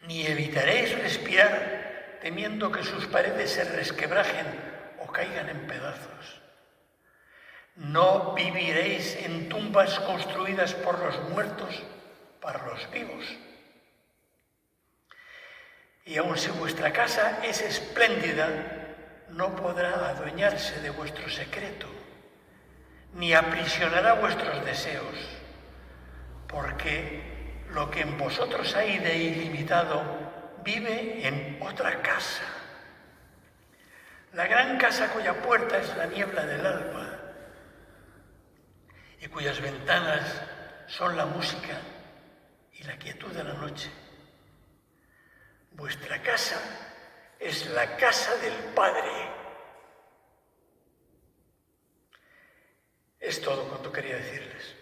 ni evitaréis respirar temiendo que sus paredes se resquebrajen o caigan en pedazos. No viviréis en tumbas construidas por los muertos para los vivos. Y aun si vuestra casa es espléndida, no podrá adueñarse de vuestro secreto, ni aprisionará vuestros deseos, porque lo que en vosotros hay de ilimitado vive en otra casa. La gran casa cuya puerta es la niebla del alma y cuyas ventanas son la música y la quietud de la noche. Vuestra casa es la casa del Padre. Es todo cuanto quería decirles.